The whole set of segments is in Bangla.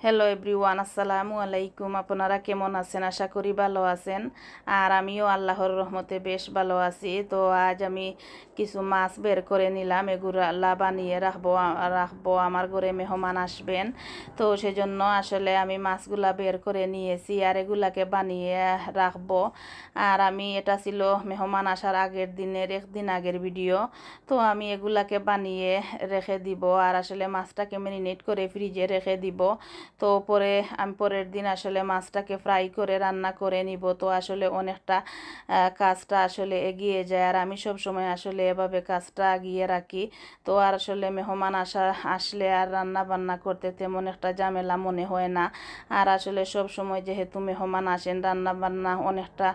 হ্যালো এভরিওয়ান, আসসালামু আলাইকুম। আপনারা কেমন আছেন? আশা করি ভালো আছেন। আর আমিও আল্লাহর রহমতে বেশ ভালো আছি। তো আজ আমি কিছু মাছ বের করে নিলাম, এগুলা বানিয়ে রাখবো আমার ঘরে মেহমান আসবেন। তো সেজন্য আসলে আমি মাছগুলা বের করে নিয়েছি আর এগুলাকে বানিয়ে রাখবো। আর এটা ছিল মেহমান আসার আগের দিনের একদিন আগের ভিডিও। তো আমি এগুলাকে বানিয়ে রেখে দিব আর আসলে মাছটাকে ম্যারিনেট করে ফ্রিজে রেখে দিব। তো আমি পরের দিন আসলে মাছটাকে ফ্রাই করে রান্না করে নিব। তো আসলে অনেকটা কাজটা আসলে এগিয়ে যায় আর আমি সব সময় আসলে এভাবে কাজটা এগিয়ে রাখি। তো আর আসলে মেহমান আসলে আর রান্না বান্না করতে তেমন একটা ঝামেলা মনে হয় না। আর আসলে সব সময় যেহেতু মেহমান আসেন রান্না বান্না অনেকটা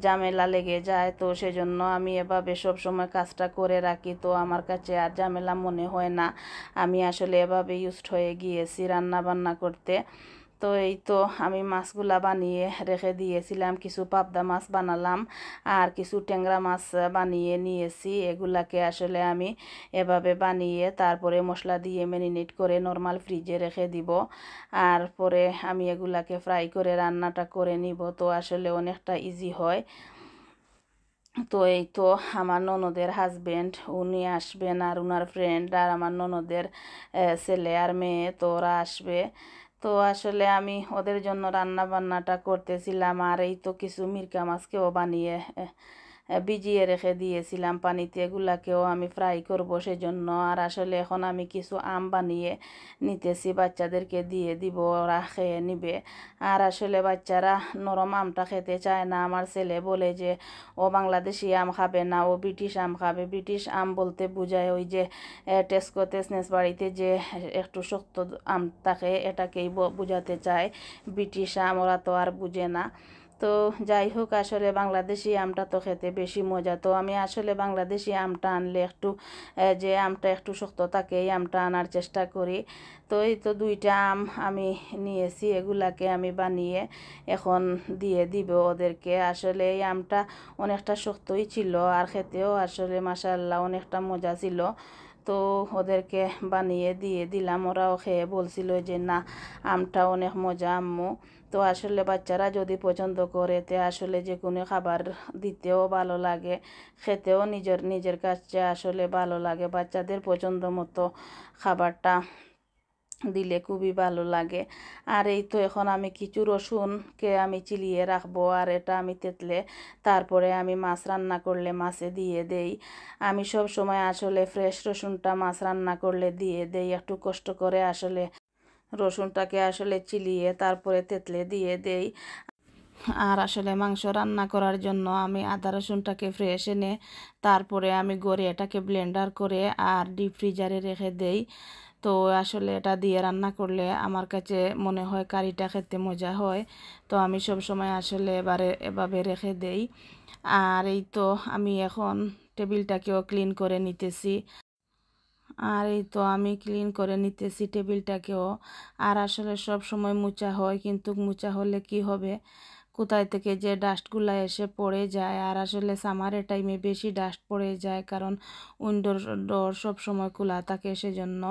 ঝামেলা লেগে যায়, তো সেজন্য আমি এভাবে সব সময় কাজটা করে রাখি। তো আমার কাছে আর ঝামেলা মনে হয় না। আমি আসলে এভাবে ইউজড হয়ে গিয়েছি রান্না বান্না করতে। তো এই তো আমি মাছগুলা বানিয়ে রেখে দিয়েছিলাম, কিছু পাবদা মাছ বানালাম আর কিছু ট্যাংরা মাছ বানিয়ে নিয়েছি। এগুলাকে আসলে আমি এভাবে বানিয়ে তারপরে মশলা দিয়ে ম্যারিনেট করে নর্মাল ফ্রিজে রেখে দিব। আর পরে আমি এগুলাকে ফ্রাই করে রান্নাটা করে নিব। তো আসলে অনেকটা ইজি হয়। তো এই তো আমার ননদের হাজবেন্ড উনি আসবেন আর উনার ফ্রেন্ড আর আমার ননদের ছেলে আর মেয়ে, তো ওরা আসবে। তো আসলে আমি ওদের জন্য রান্না বান্নাটা করতেছিলাম আর এই তো কিছু মিরকা মাছকেও বানিয়ে ভিজিয়ে রেখে দিয়েছিলাম পানিতে, এগুলাকেও আমি ফ্রাই করব সেজন্য। আর আসলে এখন আমি কিছু আম বানিয়ে নিতেছি, বাচ্চাদেরকে দিয়ে দিব, ওরা খেয়ে নিবে। আর আসলে বাচ্চারা নরম আমটা খেতে চায় না। আমার ছেলে বলে যে ও বাংলাদেশি আম খাবে না, ও ব্রিটিশ আম খাবে। ব্রিটিশ আম বলতে বোঝায় ওই যে টেস্কোতে স্ন্যাক্স বাড়িতে যে একটু শক্ত আম থাকে, এটাকেই বোঝাতে চায় ব্রিটিশ আম। ওরা তো আর বুঝে না। তো যাই হোক, আসলে বাংলাদেশি আমটা তো খেতে বেশি মজা। তো আমি আসলে বাংলাদেশি আমটা আনলে একটু যে আমটা একটু শক্ত থাকে এই আমটা আনার চেষ্টা করি। তো এই তো দুইটা আম আমি নিয়েছি, এগুলাকে আমি বানিয়ে এখন দিয়ে দিব ওদেরকে। আসলে এই আমটা অনেকটা শক্তই ছিল আর খেতেও আসলে মাশাআল্লাহ অনেকটা মজা ছিল। তো ওদেরকে বানিয়ে দিয়ে দিলাম, ওরাও খেয়ে বলছিল যে না, আমটা অনেক মজা আম্মু। তো আসলে বাচ্চারা যদি পছন্দ করে তে আসলে যে কোনো খাবার দিতেও ভালো লাগে, খেতেও নিজের নিজের কাছে আসলে ভালো লাগে। বাচ্চাদের পছন্দ মতো খাবারটা দিলে খুবই ভালো লাগে। আর এই তো এখন আমি কিছু রসুনকে আমি চিলিয়ে রাখবো আর এটা আমি তেতলে তারপরে আমি মাছ রান্না করলে মাছে দিয়ে দেই। আমি সব সময় আসলে ফ্রেশ রসুনটা মাছ রান্না করলে দিয়ে দেই, একটু কষ্ট করে আসলে রসুনটাকে আসলে চিলিয়ে তারপরে তেতলে দিয়ে দেই। আর আসলে মাংস রান্না করার জন্য আমি আদা রসুনটাকে ফ্রেশ এনে তারপরে আমি গড়ে এটাকে ব্লেন্ডার করে আর ডিপ ফ্রিজারে রেখে দেই। তো আসলে এটা দিয়ে রান্না করলে আমার কাছে মনে হয় কারিটা খেতে মজা হয়। তো আমি সব সময় আসলে এভাবে রেখে দেই। আর এই তো আমি এখন টেবিলটাকেও ক্লিন করে নিতেছি। আর এই তো আমি ক্লিন করে নিতেছি টেবিলটাকেও। আর আসলে সব সময় মোছা হয়, কিন্তু মোছা হলে কি হবে, কোথায় থেকে যে ডাস্টগুলো এসে পড়ে যায়। আর আসলে সামারের টাইমে বেশি ডাস্ট পড়ে যায়, কারণ উইন্ডোর ডোর সব সময় খোলা থাকে সেজন্য।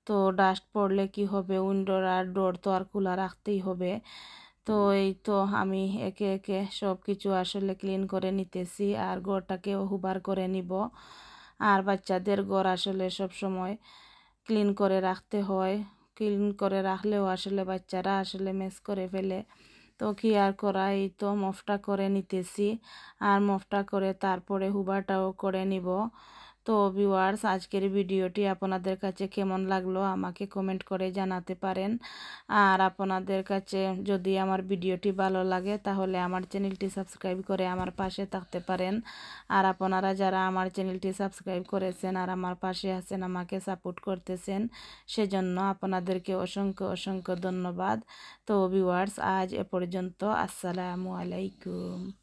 তো ডাস্ট পড়লে কি হবে, উইন্ডোর আর ডোর তো আর খোলা রাখতেই হবে। তো এই তো আমি একে একে সব কিছু আসলে ক্লিন করে নিতেছি আর ঘরটাকেও হুবার করে নিব। আর বাচ্চাদের ঘর আসলে সব সময় ক্লিন করে রাখতে হয়, ক্লিন করে রাখলেও আসলে বাচ্চারা আসলে মেস করে ফেলে। তো কি আর করা, এই তো মফটা করে নিতেছি আর মফটা করে তারপরে হুবারটাও করে নিব। তো ভিউয়ার্স, আজকের ভিডিওটি আপনাদের কাছে কেমন লাগলো আমাকে কমেন্ট করে জানাতে পারেন। আর আপনাদের কাছে যদি আমার ভিডিওটি ভালো লাগে তাহলে আমার চ্যানেলটি সাবস্ক্রাইব করে আমার পাশে থাকতে পারেন। আর আপনারা যারা আমার চ্যানেলটি সাবস্ক্রাইব করেছেন আর আমার পাশে আছেন, আমাকে সাপোর্ট করতেছেন, সেজন্য আপনাদেরকে অসংখ্য অসংখ্য ধন্যবাদ। তো ভিউয়ার্স, আজ এ পর্যন্ত। আসসালামু আলাইকুম।